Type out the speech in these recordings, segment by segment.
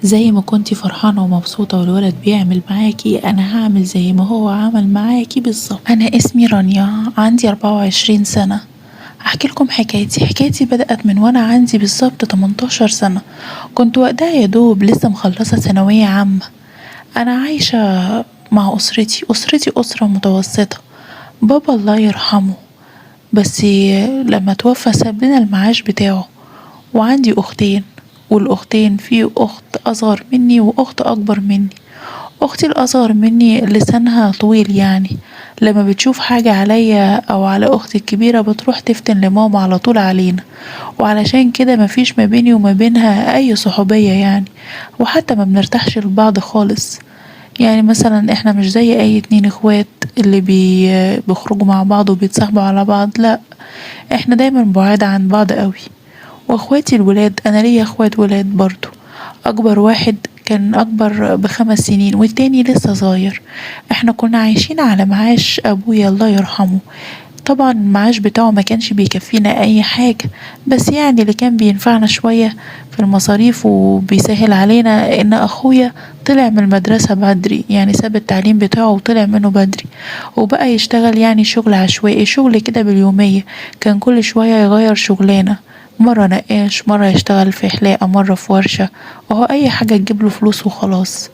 زي ما كنتي فرحانة ومبسوطة والولد بيعمل معاكي أنا هعمل زي ما هو عمل معاكي بالظبط. أنا اسمي رانيا، عندي 24 سنة. أحكي لكم حكايتي بدأت من وأنا عندي بالظبط 18 سنة. كنت وقتها يا دوب لسه مخلصة ثانوية عامة. أنا عايشة مع أسرتي أسرة متوسطة. بابا الله يرحمه، بس لما توفى ساب لنا المعاش بتاعه. وعندي أختين، والأختين في أخت أصغر مني وأخت أكبر مني. أختي الأصغر مني لسانها طويل، يعني لما بتشوف حاجة عليا أو على أختي الكبيرة بتروح تفتن لماما على طول علينا. وعلشان كده مفيش ما بيني وما بينها أي صحوبية يعني، وحتى ما بنرتاحش لبعض خالص. يعني مثلا احنا مش زي أي اتنين اخوات اللي بيخرجوا مع بعض وبيتصاحبوا على بعض، لأ، احنا دايما بعاد عن بعض قوي. واخواتي الولاد، انا ليا اخوات ولاد برضو. اكبر واحد كان اكبر ب5 سنين والتاني لسه صغير. احنا كنا عايشين على معاش ابويا الله يرحمه. طبعا المعاش بتاعه ما كانش بيكفينا اي حاجة، بس يعني اللي كان بينفعنا شوية في المصاريف وبيسهل علينا ان اخويا طلع من المدرسة بدري، يعني ساب التعليم بتاعه وطلع منه بدري وبقى يشتغل يعني شغل عشوائي، شغل كده باليومية. كان كل شوية يغير شغلانة، مرة نقاش، مرة يشتغل في حلاقة، مرة في ورشة، وهو أي حاجة تجيبله فلوس وخلاص.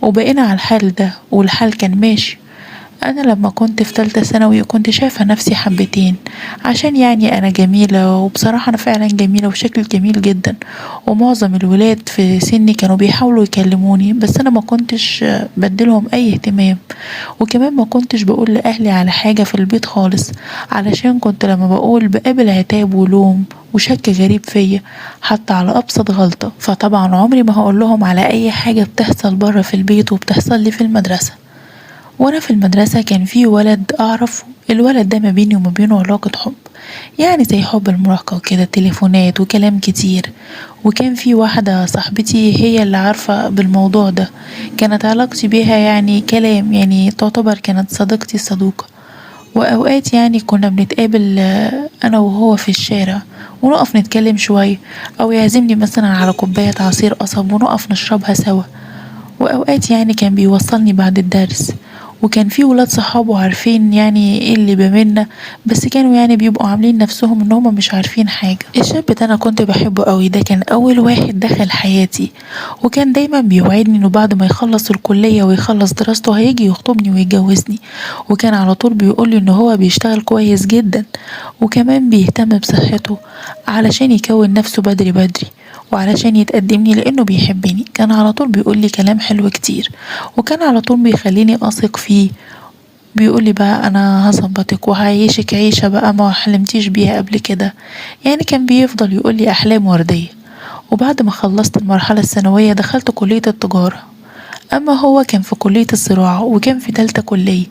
وبقينا على الحال ده والحال كان ماشي. أنا لما كنت في تالتة ثانوي كنت شايفة نفسي حبتين، عشان يعني أنا جميلة، وبصراحة أنا فعلا جميلة وشكل جميل جدا. ومعظم الولاد في سني كانوا بيحاولوا يكلموني، بس أنا ما كنتش بديلهم أي اهتمام. وكمان ما كنتش بقول لأهلي على حاجة في البيت خالص، علشان كنت لما بقول بقابل عتاب ولوم وشك غريب فيا، حتى على أبسط غلطة. فطبعا عمري ما هقول لهم على أي حاجة بتحصل برا في البيت وبتحصل لي في المدرسة. وانا في المدرسة كان في ولد اعرفه، الولد ده ما بيني وما بينه علاقة حب، يعني زي حب المراهقة وكده، تليفونات وكلام كتير. وكان في واحدة صاحبتي هي اللي عارفة بالموضوع ده، كانت علاقتي بيها يعني كلام، يعني تعتبر كانت صديقتي الصدوقة. وأوقات يعني كنا بنتقابل أنا وهو في الشارع ونقف نتكلم شوية، أو يعزمني مثلا على كوباية عصير قصب ونقف نشربها سوا. وأوقات يعني كان بيوصلني بعد الدرس. وكان في ولاد صحابه عارفين يعني ايه اللي بينا، بس كانوا يعني بيبقوا عاملين نفسهم ان هما مش عارفين حاجة. الشاب ده انا كنت بحبه قوي، ده كان اول واحد دخل حياتي. وكان دايما بيوعدني انه بعد ما يخلص الكلية ويخلص دراسته هيجي يخطبني ويتجوزني. وكان على طول بيقولي ان هو بيشتغل كويس جدا، وكمان بيهتم بصحته علشان يكون نفسه بدري بدري، وعلشان يتقدمني لانه بيحبني. كان على طول بيقولي كلام حلو كتير، وكان على طول بيخليني اثق فيه. بيقولي بقى انا هظبطك وهعيشك عيشة بقى ما حلمتيش بيها قبل كده. يعني كان بيفضل يقولي احلام وردية. وبعد ما خلصت المرحلة الثانوية دخلت كلية التجارة. أما هو كان في كلية الزراعة وكان في تالتة كلية.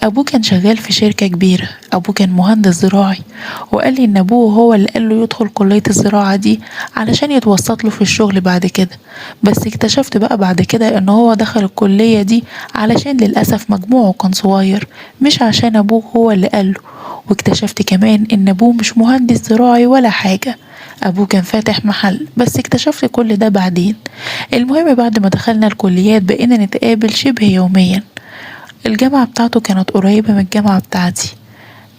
أبوه كان شغال في شركة كبيرة، أبوه كان مهندس زراعي. وقال لي إن أبوه هو اللي قال له يدخل كلية الزراعة دي علشان يتوسط له في الشغل بعد كده. بس اكتشفت بقى بعد كده إن هو دخل الكلية دي علشان للأسف مجموعه كان صغير، مش عشان أبوه هو اللي قال له. واكتشفت كمان إن أبوه مش مهندس زراعي ولا حاجة، أبوه كان فاتح محل، بس اكتشفت كل ده بعدين. المهم بعد ما دخلنا الكليات بقينا نتقابل شبه يوميا. الجامعة بتاعته كانت قريبة من الجامعة بتاعتي،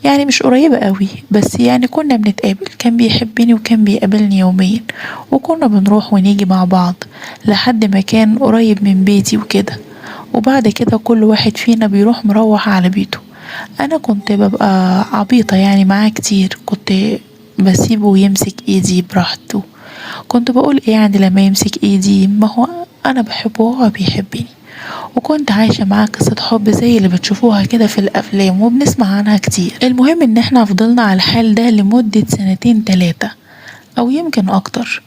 يعني مش قريبة قوي، بس يعني كنا بنتقابل، كان بيحبني وكان بيقابلني يوميا. وكنا بنروح ونيجي مع بعض لحد ما كان قريب من بيتي وكده. وبعد كده كل واحد فينا بيروح مروح على بيته. انا كنت ببقى عبيطة يعني معاه كتير، كنت بسيبه يمسك ايدي براحته. كنت بقول ايه يعني لما يمسك ايدي، ما هو انا بحبه وهو بيحبني. وكنت عايشة معاه قصة حب زي اللي بتشوفوها كده في الافلام وبنسمع عنها كتير. المهم ان احنا فضلنا على الحال ده لمدة سنتين تلاتة او يمكن اكتر.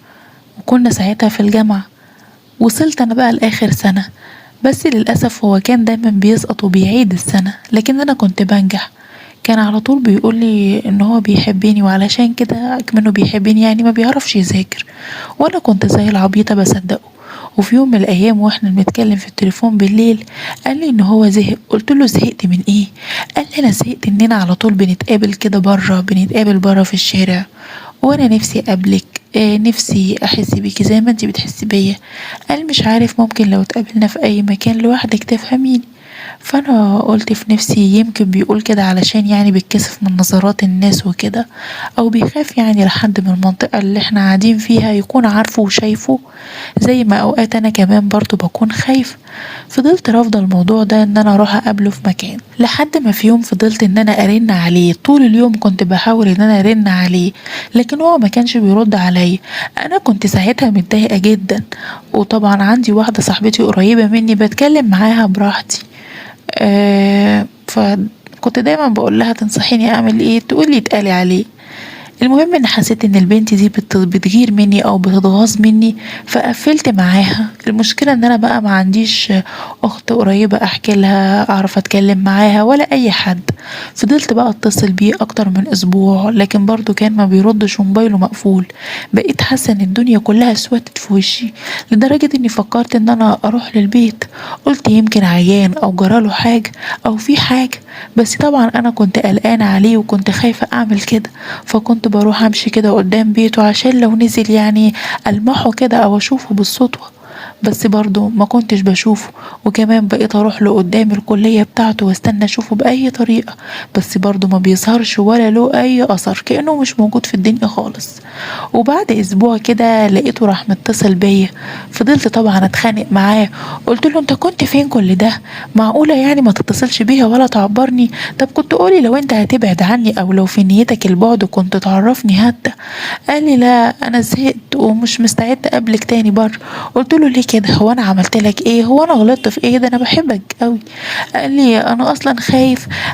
وكنا ساعتها في الجامعة. وصلت انا بقى لاخر سنة، بس للأسف هو كان دايما بيسقط وبيعيد السنة، لكن أنا كنت بنجح. كان على طول بيقولي إن هو بيحبني، وعلشان كده كمنه بيحبني يعني ما بيعرفش يذاكر. وأنا كنت زي العبيطة بصدقه. وفي يوم من الأيام واحنا بنتكلم في التليفون بالليل قال لي إن هو زهق. قلت له زهقت من إيه؟ قال لي أنا زهقت إننا على طول بنتقابل كده بره، بنتقابل بره في الشارع. وانا نفسي اقابلك، نفسي احس بيكي زي ما انتي بتحسي بيا. قال مش عارف، ممكن لو اتقابلنا في اي مكان لوحدك تفهميني. فانا قلت في نفسي يمكن بيقول كده علشان يعني بيتكسف من نظرات الناس وكده، او بيخاف يعني لحد من المنطقة اللي احنا قاعدين فيها يكون عارفه وشايفه، زي ما اوقات انا كمان برضو بكون خايف. فضلت رافضة الموضوع ده ان انا اروح اقابله في مكان، لحد ما في يوم فضلت ان انا ارن عليه طول اليوم، كنت بحاول ان انا ارن عليه لكن هو ما كانش بيرد عليا. انا كنت ساعتها متضايقة جدا، وطبعا عندي واحدة صاحبتي قريبة مني بتكلم معاها براحتي. فكنت دايما بقول لها تنصحيني اعمل ايه، تقول لي اتقالي عليه. المهم ان حسيت ان البنت دي بتغير مني او بتتغاظ مني، فقفلت معاها. المشكلة ان انا بقى ما عنديش اخت قريبة احكي لها اعرف اتكلم معاها ولا اي حد. فضلت بقى اتصل بيه اكتر من اسبوع لكن برضو كان ما بيردش وموبايله مقفول. بقيت حاسة ان الدنيا كلها اسودت في وشي، لدرجة اني فكرت ان انا اروح للبيت. قلت يمكن عيان او جراله حاجة او في حاجة، بس طبعا انا كنت قلقانة عليه وكنت خايفة اعمل كده. فكنت بروح امشي كده قدام بيته عشان لو نزل يعني المحه كده او اشوفه بالصدفة، بس برضه ما كنتش بشوفه. وكمان بقيت اروح له قدام الكلية بتاعته واستنى اشوفه باي طريقة، بس برضه ما بيظهرش ولا له اي اثر، كأنه مش موجود في الدنيا خالص. وبعد اسبوع كده لقيته راح متصل بيا. فضلت طبعا اتخانق معاه، قلت له انت كنت فين كل ده؟ معقولة يعني ما تتصلش بيها ولا تعبرني؟ طب كنت قولي لو انت هتبعد عني او لو في نيتك البعد كنت تعرفني حتى. قال لي لا انا زهقت ومش مستعد اقابلك تاني بره. قلت له ليه كده؟ هو انا عملت لك ايه؟ هو انا غلطت في ايه؟ ده انا بحبك قوي. قال لي انا اصلا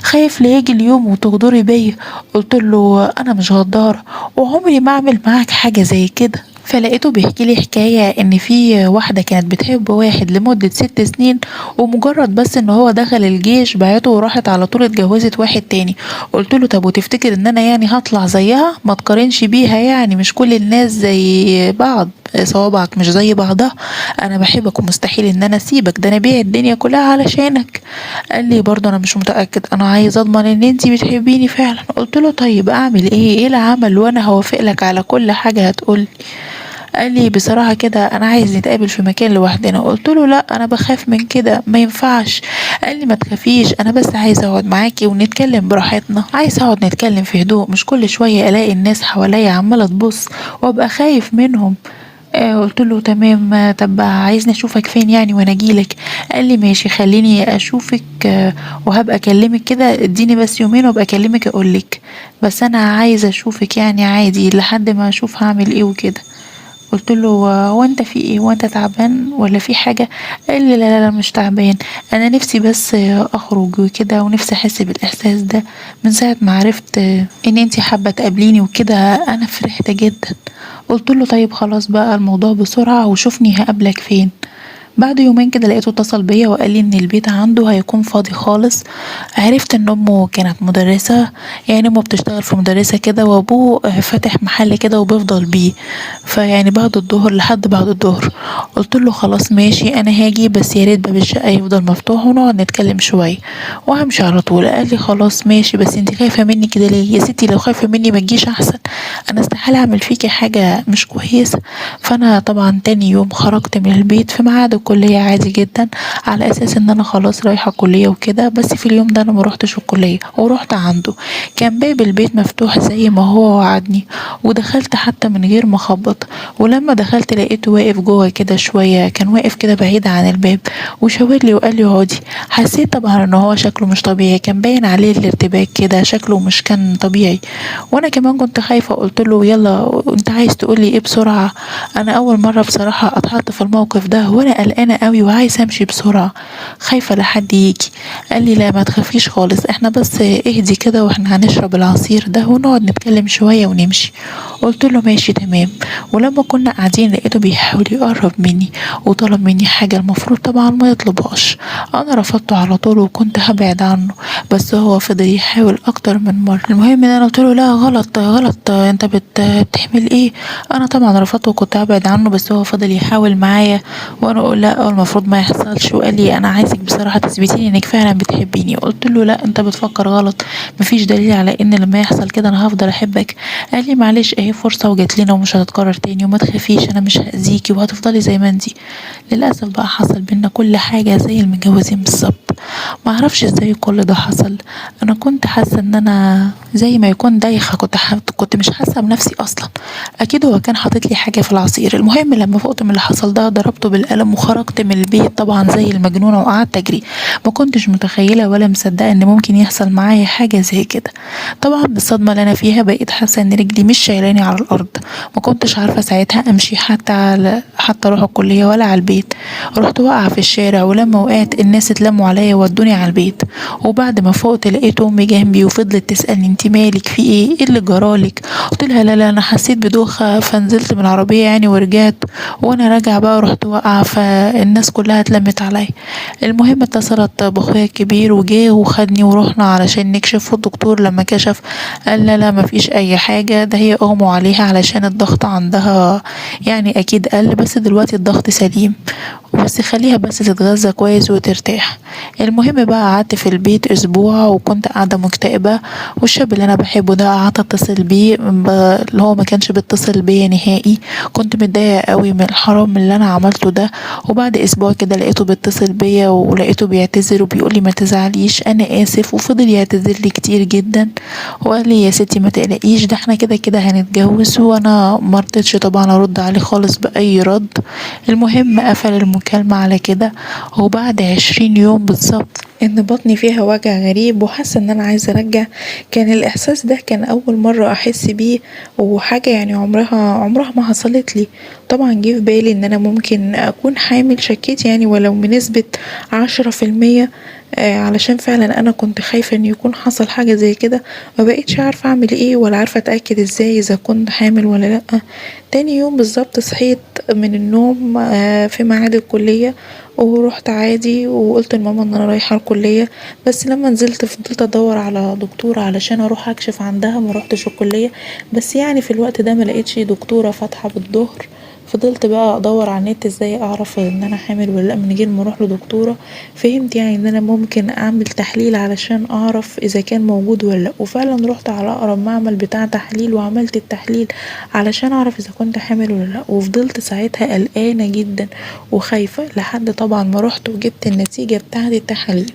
خايف ليجي اليوم وتغدري بيا. قلت له انا مش غدارة وعمري ما اعمل معاك حاجة زي كده. فلقيته بيحكي لي حكاية ان في واحدة كانت بتحب واحد لمدة 6 سنين، ومجرد بس ان هو دخل الجيش بعته وراحت على طول اتجوزت واحد تاني. قلت له طب وتفتكر ان انا يعني هطلع زيها؟ ما تقارنش بيها، يعني مش كل الناس زي بعض، صوابعك مش زي بعضها. انا بحبك ومستحيل ان انا اسيبك، ده انا بيع الدنيا كلها علشانك. قال لي برضه انا مش متأكد، انا عايز اضمن ان انتي بتحبيني فعلا. قلت له طيب اعمل ايه العمل وانا هوافق لك على كل حاجة هتقولي. قال لي بصراحة كده أنا عايز نتقابل في مكان لوحدنا. قلت له لا أنا بخاف من كده، ما ينفعش. قال لي ما تخافيش، أنا بس عايز أقعد معاكي ونتكلم براحتنا، عايز أقعد نتكلم في هدوء، مش كل شوية ألاقي الناس حواليا عمالة تبص وأبقى خايف منهم. قلت له تمام. طب عايزني أشوفك فين يعني وأنا أجيلك؟ قال لي ماشي خليني أشوفك، وهبقى أكلمك كده، اديني بس يومين وأبقى أكلمك أقولك، بس أنا عايزة أشوفك يعني عادي لحد ما أشوف هعمل إيه وكده. قلت له هو انت في ايه؟ هو انت تعبان ولا في حاجة؟ قال لي لا لا لا مش تعبان، انا نفسي بس اخرج وكده، ونفسي احس بالاحساس ده. من ساعة ما عرفت ان انتي حابة تقابليني وكده انا فرحت جدا. قلت له طيب خلاص بقى الموضوع بسرعة وشوفني هقابلك فين. بعد يومين كده لقيته اتصل بيا وقال لي ان البيت عنده هيكون فاضي خالص. عرفت ان امه كانت مدرسة، يعني امه بتشتغل في مدرسة كده، وابوه فاتح محل كده وبيفضل بيه، فيعني بعد الظهر لحد بعد الظهر. قلت له خلاص ماشي انا هاجي، بس يا ريت باب الشقة يفضل مفتوح ونقعد نتكلم شوية وهمشي على طول. قال لي خلاص ماشي، بس انت خايفة مني كده ليه؟ يا ستي لو خايفة مني ما تجيش احسن، انا استحالة اعمل فيكي حاجة مش كويسة. فانا طبعا تاني يوم خرجت من البيت في ميعاد الكلية عادي جدا، على اساس ان انا خلاص رايحة الكلية وكده، بس في اليوم ده انا ما روحتش الكلية ورحت عنده. كان باب البيت مفتوح زي ما هو وعدني، ودخلت حتى من غير ما اخبط. ولما دخلت لقيته واقف جوه كده شوية، كان واقف كده بعيد عن الباب وشاور لي وقال لي اقعدي. حسيت طبعا ان هو شكله مش طبيعي، كان باين عليه الارتباك كده، شكله مش كان طبيعي. وانا كمان كنت خايفة، قلت له يلا انت عايز تقولي ايه بسرعة؟ انا اول مرة بصراحة اتحط في الموقف ده وانا قلقانة قوي وعايزة امشي بسرعة، خايفة لحد يجي. قال لي لا ما تخافيش خالص، احنا بس اهدي كده واحنا هنشرب العصير ده ونقعد نتكلم شوية ونمشي. قلت له ماشي تمام. ولما كنا قاعدين لقيته بيحاول يقرب مني وطلب مني حاجة المفروض طبعا ما يطلبهاش. انا رفضته على طول وكنت هبعد عنه، بس هو فضل يحاول اكتر من مرة. المهم ان انا قلت له لا غلط غلط، انت بتعمل ايه؟ انا طبعا رفضته وكنت هبعد عنه، بس هو فضل يحاول معايا وانا اقول لا المفروض ما يحصلش، وقال لي انا عايزك بصراحه تثبتيني انك فعلا بتحبيني. قلت له لا انت بتفكر غلط، مفيش دليل على ان لما يحصل كده انا هفضل احبك. قال لي معلش اهي فرصه وجات لنا ومش هتتكرر تاني، وما تخافيش انا مش هاذيكي وهتفضلي زي ما انتي. للاسف بقى حصل بينا كل حاجه زي المتجوزين بالظبط. ما اعرفش ازاي كل ده حصل. انا كنت حاسه ان انا زي ما يكون دايخه، كنت مش حاسه بنفسي اصلا. اكيد هو كان حاطط لي حاجه في العصير. المهم لما فقت من اللي حصل ده ضربته بالقلم وخرجت من البيت طبعا زي المجنونه وقعدت اجري. ما كنتش متخيله ولا مصدقه ان ممكن يحصل معايا حاجه زي كده. طبعا بالصدمه اللي انا فيها بقيت حاسه ان رجلي مش شايلاني على الارض. ما كنتش عارفه ساعتها امشي حتى اروح الكليه ولا على البيت. رحت واقعه في الشارع، ولما وقعت الناس اتلموا عليا ودوني على البيت. وبعد ما فقت لقيت امي جنبي وفضلت تسالني انت مالك في ايه اللي جرالك. قلت لها لا انا حسيت بدوخه فنزلت من العربيه يعني ورجعت. وانا راجعه بقى رحت واقعه فالناس كلها اتلمت عليا. المهم اتصلت باخويا الكبير وجه وخدني ورحنا علشان نكشف. والدكتور لما كشف قال لا مفيش اي حاجه، ده هي اغمى عليها علشان الضغط عندها يعني اكيد قل، بس دلوقتي الضغط سليم. بس خليها بس تتغذى كويس وترتاح. المهم بقى قعدت في البيت اسبوع وكنت قاعده مكتئبه. والشاب اللي انا بحبه ده قعدت اتصل بيه اللي هو ما كانش بيتصل بيا نهائي. كنت متضايقه قوي من الحرام اللي انا عملته ده. وبعد اسبوع كده لقيته بيتصل بيا ولقيته بيعتذر وبيقول لي ما تزعليش انا اسف، وفضل يعتذر لي كتير جدا. وقال لي يا ستي ما تقلقيش ده احنا كده كده هنتجوز. وانا مرضتش طبعا ارد عليه خالص باي رد. المهم قفل المكالمة على كده. وبعد 20 يوم بالظبط ان بطني فيها وجع غريب وحاسه ان انا عايزه ارجع. كان الاحساس ده كان اول مره احس بيه، وحاجه يعني عمرها ما حصلت لي. طبعا جه في بالي ان انا ممكن اكون حامل، شكيت يعني ولو بنسبه 10%. علشان فعلا انا كنت خايفه ان يكون حصل حاجه زي كده. ما بقيتش عارفه اعمل ايه ولا عارفه اتاكد ازاي اذا كنت حامل ولا لا. تاني يوم بالظبط صحيت من النوم في ميعاد الكليه، ورحت عادي وقلت لماما ان انا رايحه الكليه. بس لما نزلت فضلت ادور على دكتوره علشان اروح اكشف عندها، ما روحتش الكليه. بس يعني في الوقت ده ما لقيتش دكتوره فاتحه بالظهر. فضلت بقى ادور على النت ازاي اعرف ان انا حامل ولا لا من غير ما اروح لدكتوره. فهمت يعني ان انا ممكن اعمل تحليل علشان اعرف اذا كان موجود ولا لا. وفعلا رحت على اقرب معمل بتاع تحليل وعملت التحليل علشان اعرف اذا كنت حامل ولا لا. وفضلت ساعتها قلقانه جدا وخايفه لحد طبعا ما رحت وجبت النتيجه بتاعه التحاليل.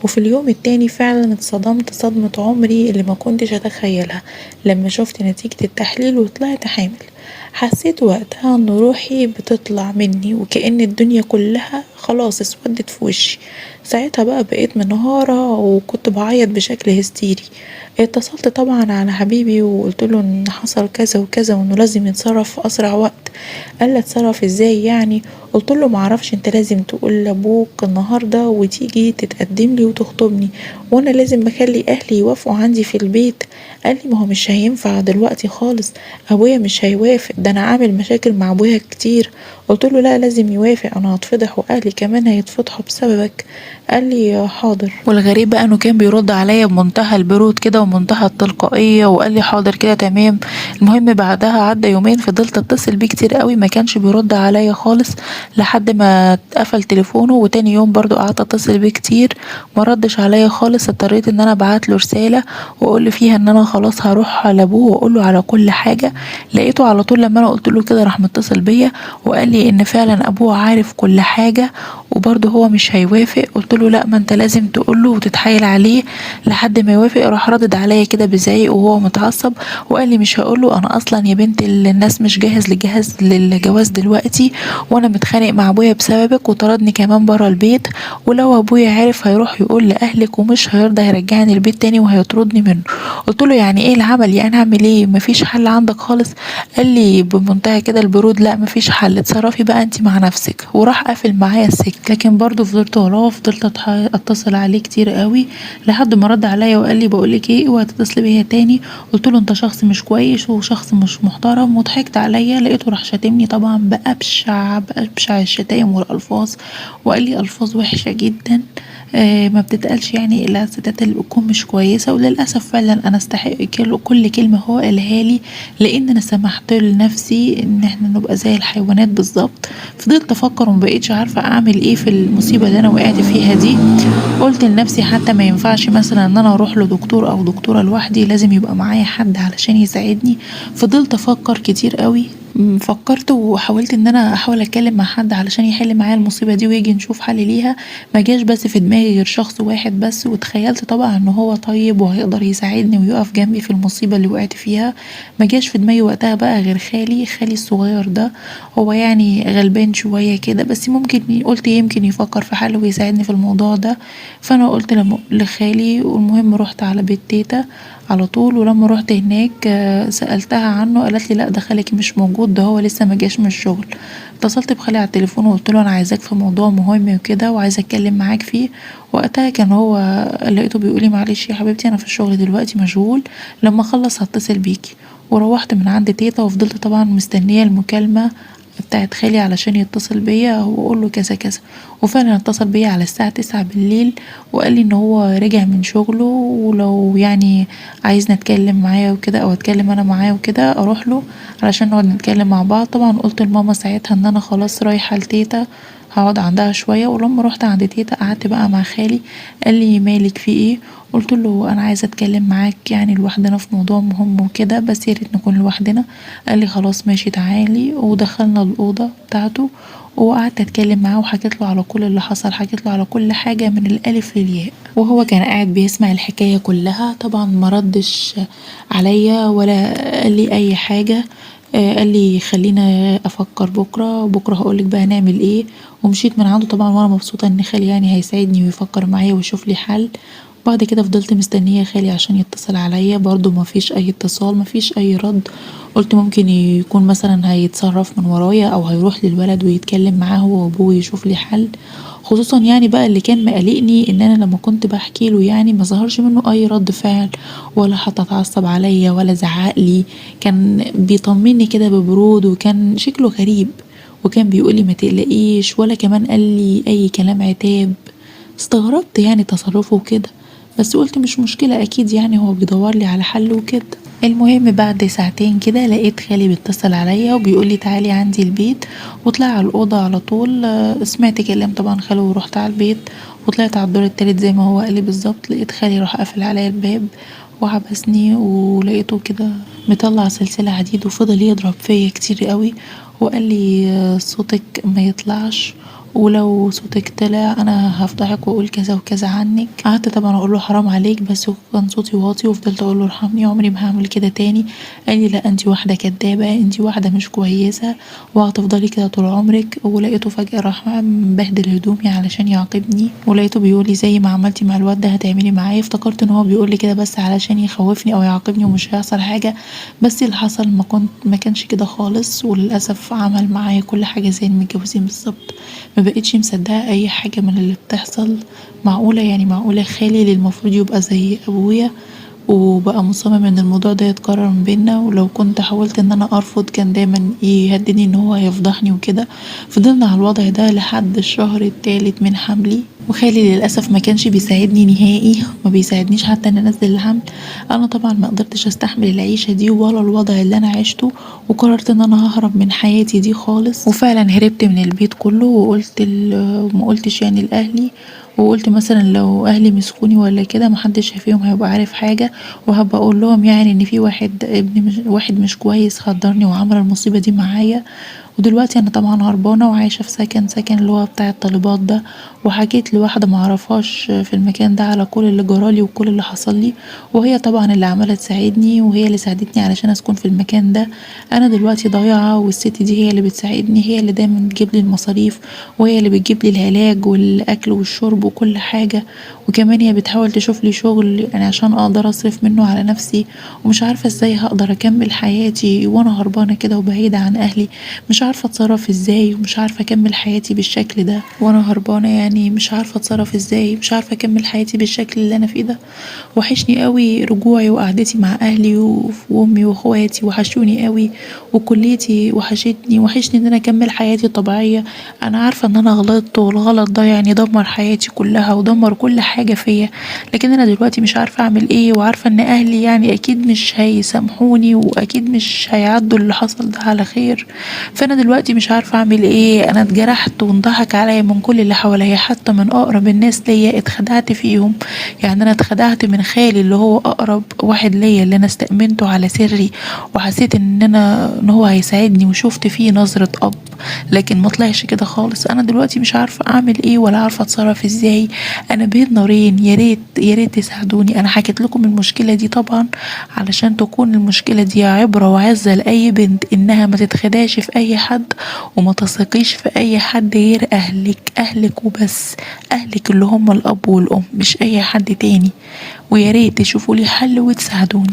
وفي اليوم التاني فعلا اتصدمت صدمة عمري اللي ما كنتش اتخيلها لما شفت نتيجة التحليل وطلعت حامل. حسيت وقتها ان روحي بتطلع مني وكأن الدنيا كلها خلاص اسودت في وشي. ساعتها بقى بقيت منهارة وكنت بعيط بشكل هستيري. اتصلت طبعا على حبيبي وقلت له ان حصل كذا وكذا وانه لازم يتصرف في اسرع وقت. قال لي اتصرف ازاي يعني؟ قلت له معرفش، انت لازم تقول لابوك النهارده وتيجي تتقدم لي وتخطبني، وانا لازم اخلي اهلي يوافقوا عندي في البيت. قال لي ما هو مش هينفع دلوقتي خالص، ابويا مش هيوافق، ده انا عامل مشاكل مع ابويا كتير. قلت له لا لازم يوافق، انا هتفضح واهلي كمان هيتفضحوا بسببك. قال لي حاضر. والغريب بقى انه كان بيرد عليا بمنتهى البرود كده ومنتهى التلقائيه وقال لي حاضر كده تمام. المهم بعدها عدى يومين فضلت اتصل بيه كتير قوي ما كانش بيرد عليا خالص لحد ما اتقفل تليفونه. وتاني يوم برضو قعدت اتصل بيه كتير ما ردش عليا خالص. اضطريت ان انا ابعت له رساله واقول له فيها ان انا خلاص هروح لابوه واقول له على كل حاجه. لقيته على طول لما انا قلت له كده راح متصل بيا وقال لي ان فعلا ابوه عارف كل حاجه وبرضه هو مش هيوافق. قلت له لا ما انت لازم تقول له وتتحايل عليه لحد ما يوافق. راح ردد عليا كده بزعيق وهو متعصب وقال لي مش هقول له، انا اصلا يا بنت الناس مش جاهز للجواز دلوقتي، وانا متخانق مع ابويا بسببك وطردني كمان برا البيت، ولو ابويا عارف هيروح يقول لاهلك ومش هيرضى يرجعني البيت تاني وهيطردني منه. قلت له يعني ايه العمل يعني اعمل ايه؟ مفيش حل عندك خالص؟ قال لي بمنتهى كده البرود لا مفيش حل، اتصرفي بقى انت مع نفسك. وراح قافل معايا السكه. لكن برضه فضلت وراه فضلت اتصل عليه كتير قوي لحد ما رد عليا وقال لي بقولك ايه اوعي تتصلي بيا تاني. قلت له انت شخص مش كويس وشخص مش محترم وضحكت عليا. لقيته راح شاتمني طبعا بأبشع الشتايم والالفاظ وقال لي الفاظ وحشه جدا. ما بتتقالش يعني إلا على الستات اللي بتكون مش كويسة، وللأسف فعلا أنا أستحق كل كلمة هو قالها لي، لأن أنا سمحت لنفسي إن احنا نبقى زي الحيوانات بالظبط. فضلت أفكر ومبقتش عارفة أعمل إيه في المصيبة اللي أنا وقعت فيها دي. قلت لنفسي حتى ما ينفعش مثلا ان انا اروح لدكتور او دكتورة لوحدي، لازم يبقى معايا حد علشان يساعدني. فضلت افكر كتير قوي. فكرت وحاولت ان انا احاول اتكلم مع حد علشان يحل معايا المصيبة دي ويجي نشوف حل ليها. ما جاش بس في دماغي غير شخص واحد بس، وتخيلت طبعا ان هو طيب وهيقدر يساعدني ويقف جنبي في المصيبة اللي وقعت فيها. ما جاش في دماغي وقتها بقى غير خالي الصغير ده. هو يعني غلبان شوية كده، بس ممكن قلت يمكن يفكر في حل ويساعدني في الموضوع ده. فانا قلت لخالي، والمهم رحت على بيت تيتا على طول. ولما روحت هناك سألتها عنه، قالت لي لا ده خالك مش موجود، ده هو لسه ما جاش من الشغل. اتصلت بخالي على التليفون وقلت له انا عايزاك في موضوع مهم وكده وعايزه اتكلم معاك فيه. وقتها كان هو لقيته بيقولي معلش يا حبيبتي انا في الشغل دلوقتي مشغول، لما اخلص هتصل بيكي. وروحت من عند تيتا وفضلت طبعا مستنيه المكالمه بتاعت خالي علشان يتصل بيا واقول له كذا كذا. وفعلا اتصل بيا على الساعة 9 بالليل، وقال لي ان هو رجع من شغله، ولو يعني عايزني اتكلم معاه وكده او اتكلم انا معاه وكده اروح له علشان نقعد نتكلم مع بعض. طبعا قلت لماما ساعتها ان انا خلاص رايحة لتيتا هقعد عندها شوية. ولما روحت عند تيتا قعدت بقى مع خالي. قال لي مالك في ايه؟ قلت له انا عايزه اتكلم معاك يعني لوحدنا في موضوع مهم وكده، بس يا ريت نكون لوحدنا. قال لي خلاص ماشي تعالي. ودخلنا الاوضه بتاعته وقعدت اتكلم معاه وحكيت له على كل اللي حصل، حكيت له على كل حاجه من الالف للياء. وهو كان قاعد بيسمع الحكايه كلها. طبعا ما ردش عليا ولا قال لي اي حاجه. قال لي خلينا افكر بكره هقولك بقى نعمل ايه. ومشيت من عنده طبعا وانا مبسوطه ان خالي يعني هيساعدني ويفكر معايا ويشوف لي حل. بعد كده فضلت مستنية خالي عشان يتصل عليا، برضو مفيش اي اتصال مفيش اي رد. قلت ممكن يكون مثلا هيتصرف من ورايا او هيروح للولد ويتكلم معاه هو وابوه يشوف لي حل. خصوصا يعني بقى اللي كان مقلقني ان انا لما كنت بحكي له يعني ما ظهرش منه اي رد فعل، ولا حتى اتعصب عليا ولا زعق لي. كان بيطمني كده ببرود وكان شكله غريب. وكان بيقولي ما تقلقيش، ولا كمان قال لي اي كلام عتاب. استغربت يعني تصرفه كده، بس قلت مش مشكلة أكيد يعني هو بيدورلي على حل وكده. المهم بعد ساعتين كده لقيت خالي بيتصل عليا وبيقولي تعالي عندي البيت. وطلع على الأوضة على طول. سمعت كلام طبعا خاله ورحت على البيت. وطلعت على الدور التالت زي ما هو قالي بالظبط. لقيت خالي راح قافل عليا الباب وحبسني، ولقيته كده مطلع سلسلة حديد وفضل يضرب فيا كتير قوي. وقال لي صوتك ما يطلعش، ولو صوتك طلع انا هفضحك واقول كذا وكذا عنك. قعدت طبعا اقول له حرام عليك، بس كان صوتي واطي وفضلت اقول له ارحمني عمري ما هعمل كده تاني. قال لي لا انتي واحده كدابه، انتي واحده مش كويسه وهتفضلي كده طول عمرك. ولقيته فجاه راح مبهدل هدومي علشان يعاقبني. ولقيته بيقولي زي ما عملتي مع الواد ده هتعملي معايا. افتكرت ان هو بيقول لي كده بس علشان يخوفني او يعاقبني ومش هيحصل حاجه، بس اللي حصل ما كانش كده خالص. وللاسف عمل معايا كل حاجه زي المتجوزين بالظبط. ما بقتش مصدقة اي حاجة من اللي بتحصل. معقولة يعني معقولة خالي اللي المفروض يبقى زي ابويا وبقى مصمم ان الموضوع ده يتكرر من بينا؟ ولو كنت حاولت ان انا ارفض كان دايما يهددني ان هو هيفضحني وكده. فضلنا على الوضع ده لحد الشهر التالت من حملي. وخالي للأسف ما كانش بيساعدني نهائي، ما بيساعدنيش حتى ان انزل الحمل. انا طبعا ما قدرتش استحمل العيشة دي ولا الوضع اللي انا عشته، وقررت ان انا ههرب من حياتي دي خالص. وفعلا هربت من البيت كله وقلت ما قلتش يعني لاهلي. وقلت مثلا لو اهلي مسكوني ولا كده محدش فيهم هيبقى عارف حاجة، وهبقى اقول لهم يعني ان في واحد مش كويس خدرني وعمل المصيبة دي معايا. ودلوقتي انا طبعا هربانة وعايشة في سكن اللي هو بتاع الطالبات ده. وحكيت لواحدة معرفهاش في المكان ده على كل اللي جرالي وكل اللي حصل لي، وهي طبعا اللي عمالة تساعدني وهي اللي ساعدتني علشان اسكن في المكان ده. انا دلوقتي ضايعة والست دي هي اللي بتساعدني، هي اللي دايما بتجيب لي المصاريف، وهي اللي بتجيب لي العلاج والاكل والشرب وكل حاجة. وكمان هي بتحاول تشوف لي شغل يعني عشان اقدر اصرف منه على نفسي. ومش عارفة ازاي هقدر اكمل حياتي وانا هربانة كده وبعيدة عن اهلي. مش مش عارفة اتصرف ازاي ومش عارفة اكمل حياتي بالشكل ده وانا هربانة، يعني مش عارفة اتصرف ازاي، مش عارفة اكمل حياتي بالشكل اللي انا فيه ده. وحشني قوي رجوعي وقعدتي مع اهلي وامي واخواتي، وحشوني قوي. وكليتي وحشتني، وحشني ان انا اكمل حياتي طبيعية. انا عارفة ان انا غلطت، والغلط ده يعني دمر حياتي كلها ودمر كل حاجة فيا. لكن انا دلوقتي مش عارفة اعمل ايه، وعارفة ان اهلي يعني اكيد مش هيسامحوني، واكيد مش هيعدوا اللي حصل ده على خير. فانا دلوقتي مش عارفة اعمل ايه. انا اتجرحت وانضحك عليا من كل اللي حواليا، حتى من اقرب الناس ليا اتخدعت فيهم. يعني انا اتخدعت من خالي اللي هو اقرب واحد ليا، اللي انا استأمنته على سري، وحسيت ان هو هيساعدني، وشفت فيه نظرة اب. لكن ما طلعش كده خالص. انا دلوقتي مش عارفة اعمل ايه ولا عارفة اتصرف ازاي. انا بين نارين، يا ريت يا ريت تساعدوني. انا حكيت لكم المشكلة دي طبعا علشان تكون المشكلة دي عبرة وعزة لأي بنت، انها ما تتخدعش في اي حد، وما تثقيش في اي حد غير اهلك. اهلك وبس. اهلك اللي هم الاب والام، مش اي حد تاني. ويا ريت تشوفوا لي حل وتساعدوني.